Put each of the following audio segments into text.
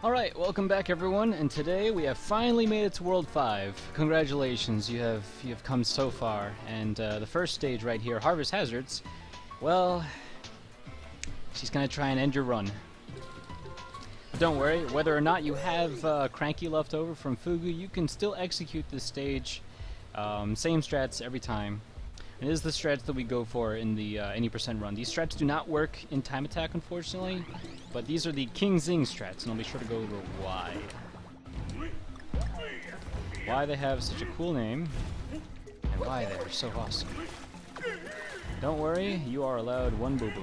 Alright, welcome back everyone, and today we have finally made it to World 5. Congratulations, you have come so far, and the first stage right here, Harvest Hazards, well, she's gonna try and end your run. But don't worry, whether or not you have Cranky left over from Fugu, you can still execute this stage, same strats every time. It is the strats that we go for in the any percent run. These strats do not work in time attack, unfortunately, but these are the King Zing strats, and I'll be sure to go over why. Why they have such a cool name, and why they're so awesome. Don't worry, you are allowed one boo-boo.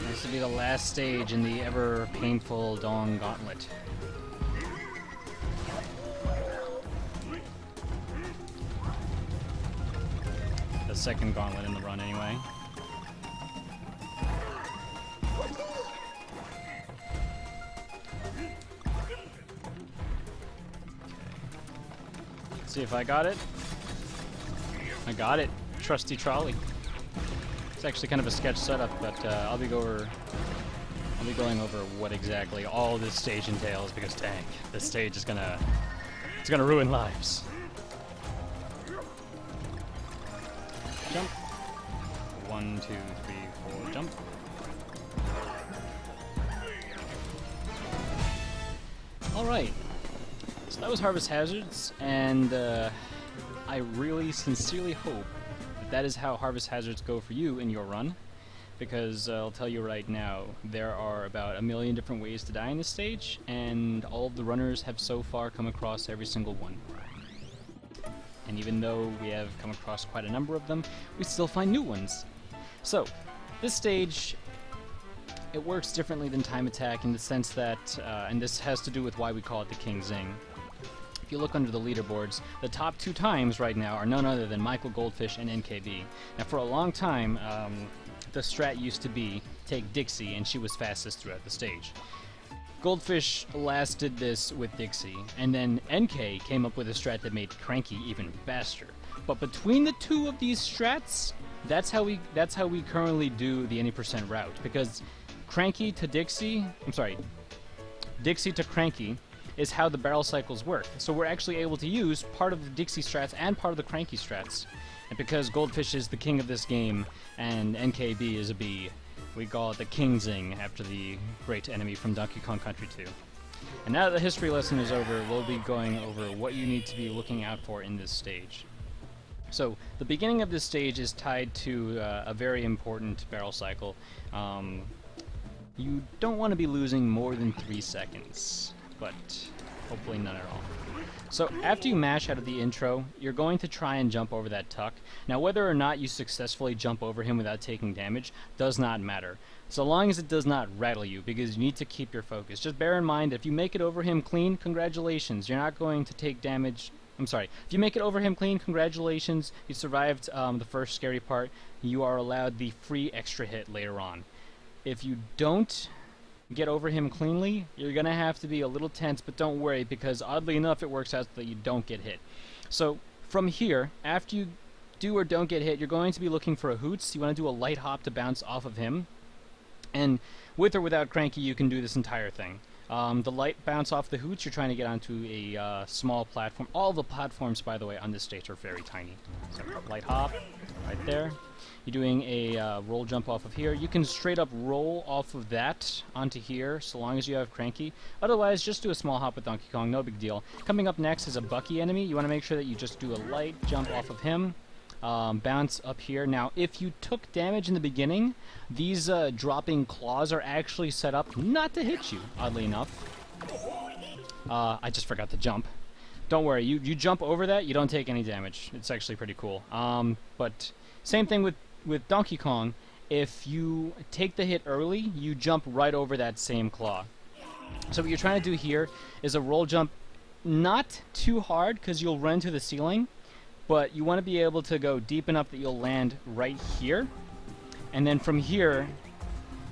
This will be the last stage in the ever painful Dawn Gauntlet. The second gauntlet in the run, anyway. Let's see if I got it. I got it. Trusty trolley. It's actually kind of a sketch setup, but I'll be going over what exactly all this stage entails, because dang, this stage is gonna ruin lives. Jump. 1, 2, 3, 4, jump. Alright. So that was Harvest Hazards, and I really sincerely hope that is how Harvest Hazards go for you in your run, because I'll tell you right now, there are about 1 million different ways to die in this stage, and all of the runners have so far come across every single one. And even though we have come across quite a number of them, we still find new ones. So, this stage, it works differently than time attack in the sense that, and this has to do with why we call it the King Zing. If you look under the leaderboards, the top 2 times right now are none other than Michael Goldfish and NKB. Now for a long time, the strat used to be take Dixie, and she was fastest throughout the stage. Goldfish last did this with Dixie, and then NK came up with a strat that made Cranky even faster. But between the two of these strats, that's how we currently do the any percent route, because Cranky to Dixie, Dixie to Cranky is how the barrel cycles work. So we're actually able to use part of the Dixie strats and part of the Cranky strats. And because Goldfish is the king of this game and NKB is a bee, we call it the King Zing after the great enemy from Donkey Kong Country 2. And now that the history lesson is over, we'll be going over what you need to be looking out for in this stage. So the beginning of this stage is tied to a very important barrel cycle. You don't want to be losing more than 3 seconds, but hopefully none at all. So after you mash out of the intro, you're going to try and jump over that tuck. Now whether or not you successfully jump over him without taking damage does not matter, so long as it does not rattle you, because you need to keep your focus. Just bear in mind, if you make it over him clean, congratulations, you're not going to take damage. If you make it over him clean, congratulations, you survived the first scary part. You are allowed the free extra hit later on. If you don't get over him cleanly, you're gonna have to be a little tense, but don't worry, because oddly enough it works out that you don't get hit. So from here, after you do or don't get hit, you're going to be looking for a hoots. You want to do a light hop to bounce off of him, and with or without Cranky you can do this entire thing. The light bounce off the hoots, you're trying to get onto a small platform. All the platforms, by the way, on this stage are very tiny. So light hop right there. You're doing a roll jump off of here. You can straight up roll off of that onto here, so long as you have Cranky. Otherwise, just do a small hop with Donkey Kong, no big deal. Coming up next is a Bucky enemy. You want to make sure that you just do a light jump off of him. Bounce up here. Now, if you took damage in the beginning, these dropping claws are actually set up not to hit you, oddly enough. I just forgot to jump. Don't worry, you jump over that, you don't take any damage. It's actually pretty cool. But same thing with Donkey Kong. If you take the hit early, you jump right over that same claw. So what you're trying to do here is a roll jump, not too hard because you'll run to the ceiling, but you want to be able to go deep enough that you'll land right here, and then from here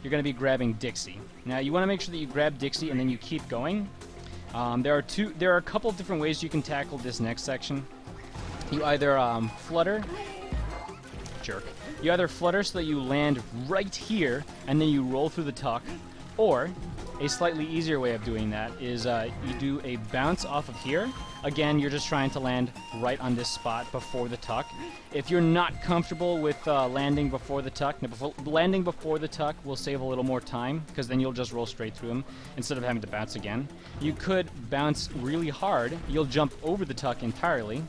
you're going to be grabbing Dixie. Now you want to make sure that you grab Dixie and then you keep going. There are a couple of different ways you can tackle this next section. You either flutter, jerk. You either flutter so that you land right here and then you roll through the tuck, or a slightly easier way of doing that is you do a bounce off of here. Again, you're just trying to land right on this spot before the tuck. If you're not comfortable with landing before the tuck, landing before the tuck will save a little more time, because then you'll just roll straight through them instead of having to bounce again. You could bounce really hard. You'll jump over the tuck entirely.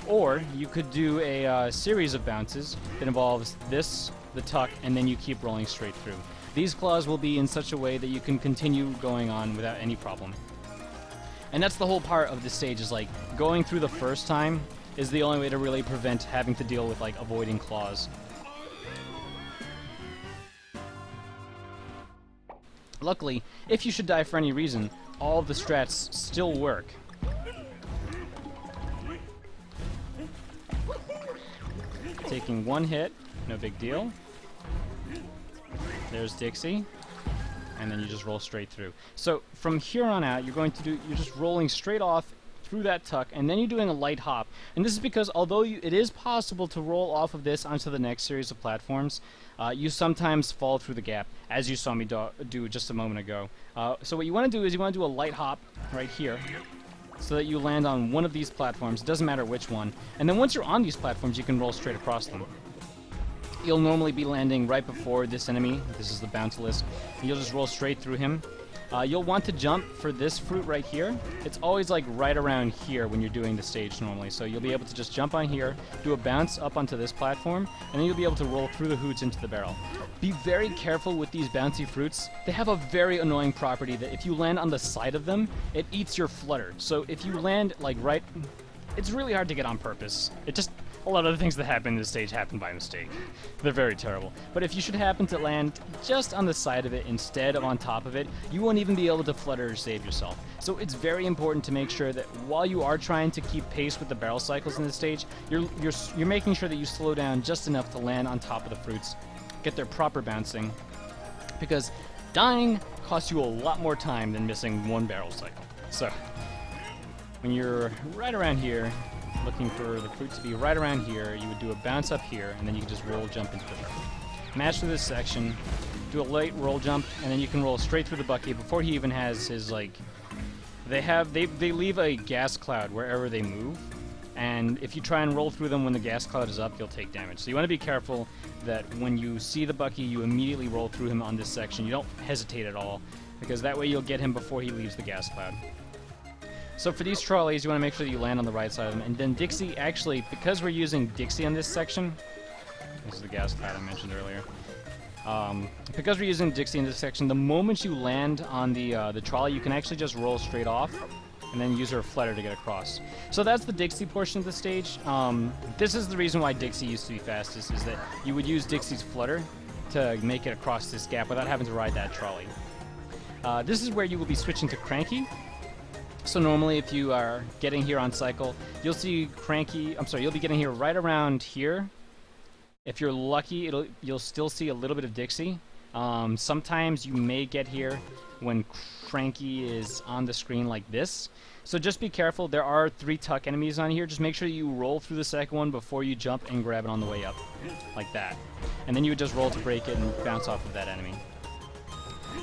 Or you could do a series of bounces that involves this, the tuck, and then you keep rolling straight through. These claws will be in such a way that you can continue going on without any problem. And that's the whole part of this stage, is like going through the first time is the only way to really prevent having to deal with like avoiding claws. Luckily, if you should die for any reason, all of the strats still work. Taking one hit, no big deal. There's Dixie, and then you just roll straight through. So from here on out, you're just rolling straight off through that tuck, and then you're doing a light hop. And this is because although it is possible to roll off of this onto the next series of platforms, you sometimes fall through the gap, as you saw me do just a moment ago. So what you want to do is you want to do a light hop right here, so that you land on one of these platforms. It doesn't matter which one. And then once you're on these platforms, you can roll straight across them. You'll normally be landing right before this enemy. This is the Bountilus. You'll just roll straight through him. You'll want to jump for this fruit right here. It's always like right around here when you're doing the stage normally. So you'll be able to just jump on here, do a bounce up onto this platform, and then you'll be able to roll through the hoots into the barrel. Be very careful with these bouncy fruits. They have a very annoying property that if you land on the side of them, it eats your flutter. So if you land like right, it's really hard to get on purpose. A lot of the things that happen in this stage happen by mistake. They're very terrible. But if you should happen to land just on the side of it instead of on top of it, you won't even be able to flutter or save yourself. So it's very important to make sure that while you are trying to keep pace with the barrel cycles in this stage, you're making sure that you slow down just enough to land on top of the fruits, get their proper bouncing, because dying costs you a lot more time than missing one barrel cycle. So when you're right around here, looking for the fruit to be right around here, you would do a bounce up here, and then you can just roll jump into the barrel. Match through this section, do a light roll jump, and then you can roll straight through the bucket before he even has his, like, they leave a gas cloud wherever they move, and if you try and roll through them when the gas cloud is up, you'll take damage. So you want to be careful that when you see the Bucky, you immediately roll through him on this section. You don't hesitate at all, because that way you'll get him before he leaves the gas cloud. So for these trolleys, you want to make sure that you land on the right side of them. And then Dixie, actually, because we're using Dixie on this section, this is the gas cloud I mentioned earlier. Because we're using Dixie in this section, the moment you land on the trolley, you can actually just roll straight off and then use her flutter to get across. So that's the Dixie portion of the stage. This is the reason why Dixie used to be fastest, is that you would use Dixie's flutter to make it across this gap without having to ride that trolley. This is where you will be switching to Cranky. So normally if you are getting here on cycle, you'll see you'll be getting here right around here. If you're lucky, you'll still see a little bit of Dixie. Sometimes you may get here when Cranky is on the screen like this. So just be careful. There are 3 tuck enemies on here. Just make sure you roll through the second one before you jump and grab it on the way up, like that. And then you would just roll to break it and bounce off of that enemy.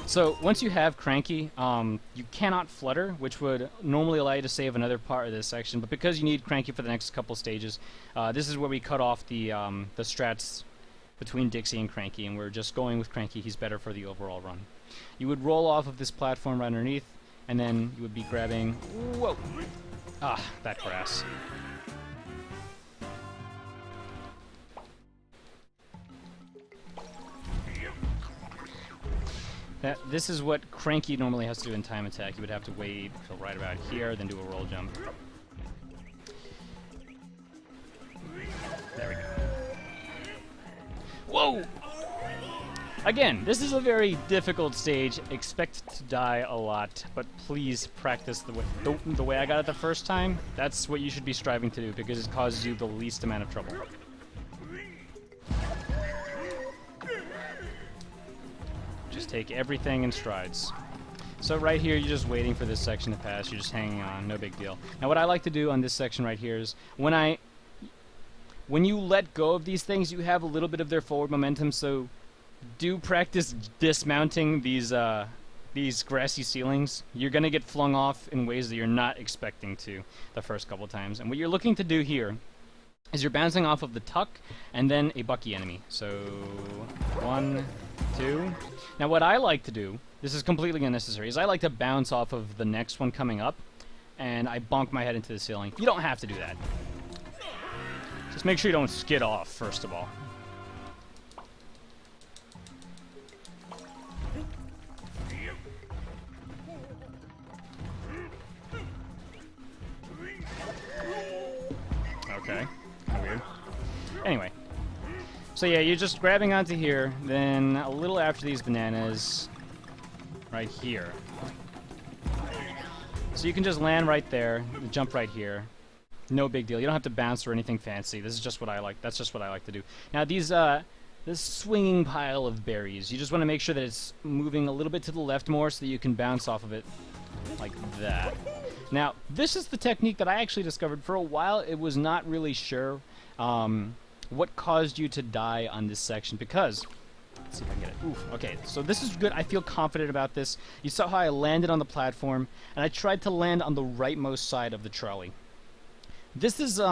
So once you have Cranky, you cannot flutter, which would normally allow you to save another part of this section. But because you need Cranky for the next couple stages, this is where we cut off the strats between Dixie and Cranky, and we're just going with Cranky. He's better for the overall run. You would roll off of this platform right underneath, and then you would be grabbing... Whoa! Ah, that grass. This is what Cranky normally has to do in time attack. You would have to wait till right about here, then do a roll jump. There we go. Whoa! Again, this is a very difficult stage. Expect to die a lot, but please practice the way I got it the first time. That's what you should be striving to do, because it causes you the least amount of trouble. Just take everything in strides. So right here, you're just waiting for this section to pass. You're just hanging on, no big deal. Now what I like to do on this section right here is when you let go of these things, you have a little bit of their forward momentum, so do practice dismounting these grassy ceilings. You're going to get flung off in ways that you're not expecting to the first couple times. And what you're looking to do here is you're bouncing off of the tuck and then a bucky enemy. So 1, 2. Now what I like to do, this is completely unnecessary, is I like to bounce off of the next one coming up and I bonk my head into the ceiling. You don't have to do that. Just make sure you don't skid off, first of all. Okay. Weird. Anyway. So yeah, you're just grabbing onto here, then a little after these bananas, right here. So you can just land right there, jump right here. No big deal. You don't have to bounce or anything fancy. This is just what I like. That's just what I like to do. Now these, this swinging pile of berries, you just want to make sure that it's moving a little bit to the left more so that you can bounce off of it like that. Now, this is the technique that I actually discovered. For a while, it was not really sure what caused you to die on this section because... Let's see if I can get it. Oof, okay, so this is good. I feel confident about this. You saw how I landed on the platform, and I tried to land on the rightmost side of the trolley. This is the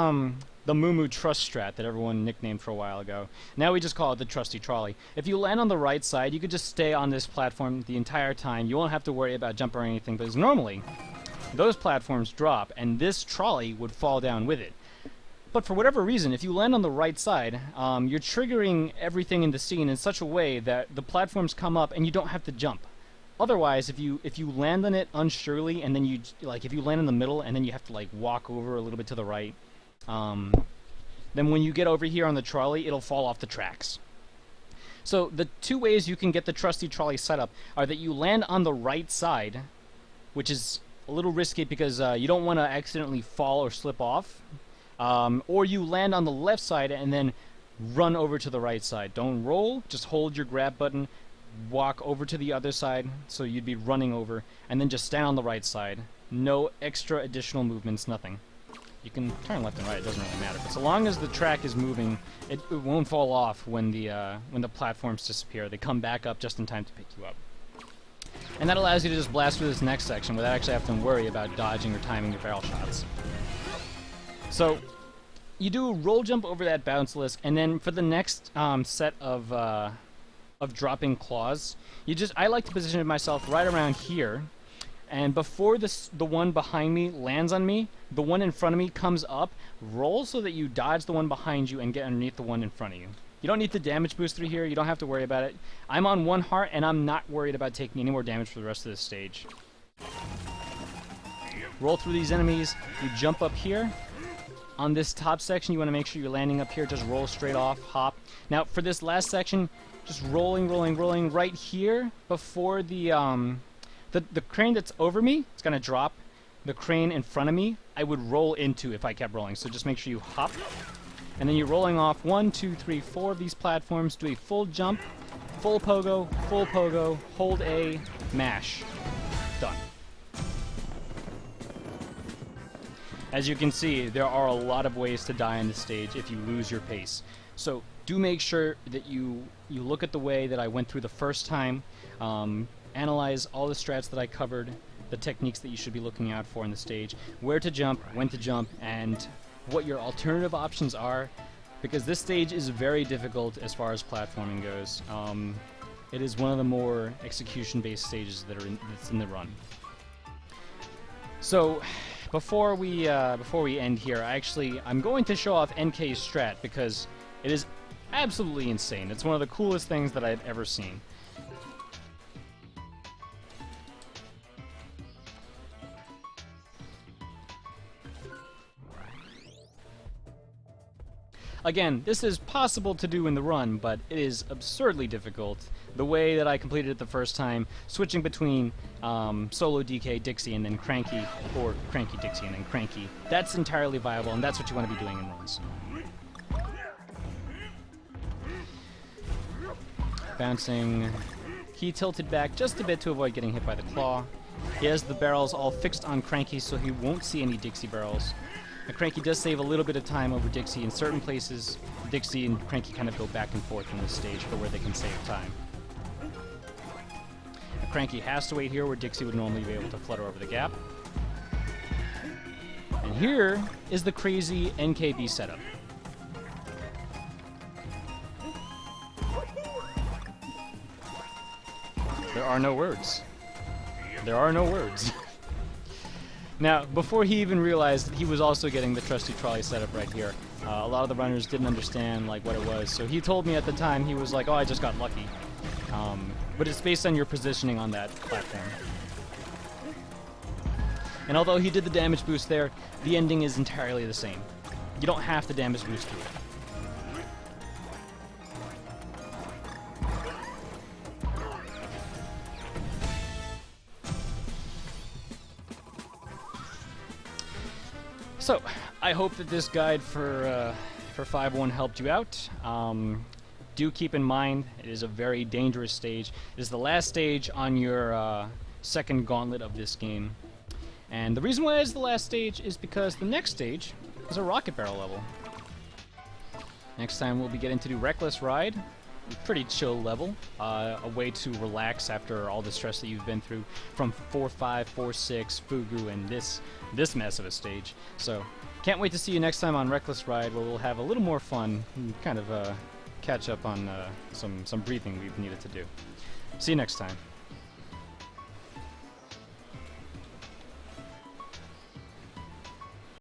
MooMoo trust strat that everyone nicknamed for a while ago. Now we just call it the trusty trolley. If you land on the right side, you could just stay on this platform the entire time. You won't have to worry about jumping or anything, because normally those platforms drop, and this trolley would fall down with it. But for whatever reason, if you land on the right side, you're triggering everything in the scene in such a way that the platforms come up and you don't have to jump. Otherwise, if you land on it unsurely, and then if you land in the middle and then you have to like walk over a little bit to the right, then when you get over here on the trolley, it'll fall off the tracks. So the two ways you can get the trusty trolley set up are that you land on the right side, which is a little risky because you don't want to accidentally fall or slip off, or you land on the left side and then run over to the right side. Don't roll, just hold your grab button, walk over to the other side, so you'd be running over, and then just stand on the right side. No extra additional movements, nothing. You can turn left and right, it doesn't really matter. But so long as the track is moving, it won't fall off when the platforms disappear. They come back up just in time to pick you up. And that allows you to just blast through this next section without actually having to worry about dodging or timing your barrel shots. So you do a roll jump over that bounce list, and then for the next set of dropping claws, I like to position myself right around here, and before the one behind me lands on me, the one in front of me comes up. Roll so that you dodge the one behind you and get underneath the one in front of you. You don't need the damage boost through here. You don't have to worry about it. I'm on 1 heart, and I'm not worried about taking any more damage for the rest of this stage. Roll through these enemies. You jump up here. On this top section, you want to make sure you're landing up here. Just roll straight off, hop. Now, for this last section, just rolling right here before the crane that's over me, it's going to drop. The crane in front of me, I would roll into if I kept rolling. So just make sure you hop. And then you're rolling off 1, 2, 3, 4 of these platforms. Do a full jump, full pogo, hold A, mash. Done. As you can see, there are a lot of ways to die on this stage if you lose your pace. So do make sure that you look at the way that I went through the first time, analyze all the strats that I covered, the techniques that you should be looking out for on the stage, where to jump, when to jump, and what your alternative options are, because this stage is very difficult as far as platforming goes. It is one of the more execution-based stages that's in the run. So before we end here, I'm going to show off NK's strat because it is absolutely insane. It's one of the coolest things that I've ever seen. Again, this is possible to do in the run, but it is absurdly difficult. The way that I completed it the first time, switching between solo DK Dixie and then Cranky, or Cranky Dixie and then Cranky, that's entirely viable, and that's what you want to be doing in runs. Bouncing. He tilted back just a bit to avoid getting hit by the claw. He has the barrels all fixed on Cranky, so he won't see any Dixie barrels. Now, Cranky does save a little bit of time over Dixie. In certain places, Dixie and Cranky kind of go back and forth in this stage for where they can save time. Now, Cranky has to wait here where Dixie would normally be able to flutter over the gap. And here is the crazy NKB setup. There are no words. There are no words. Now, before he even realized that he was also getting the trusty trolley setup right here, a lot of the runners didn't understand like what it was. So he told me at the time, he was like, "Oh, I just got lucky." But it's based on your positioning on that platform. And although he did the damage boost there, the ending is entirely the same. You don't have to damage boost through it. So, I hope that this guide for 5-1 helped you out. Do keep in mind, it is a very dangerous stage. It is the last stage on your second gauntlet of this game. And the reason why it's the last stage is because the next stage is a rocket barrel level. Next time we'll be getting to do Reckless Ride. Pretty chill level. A way to relax after all the stress that you've been through from 4-5, 4-6, Fugu, and this mess of a stage. So, can't wait to see you next time on Reckless Ride, where we'll have a little more fun and kind of catch up on some breathing we've needed to do. See you next time.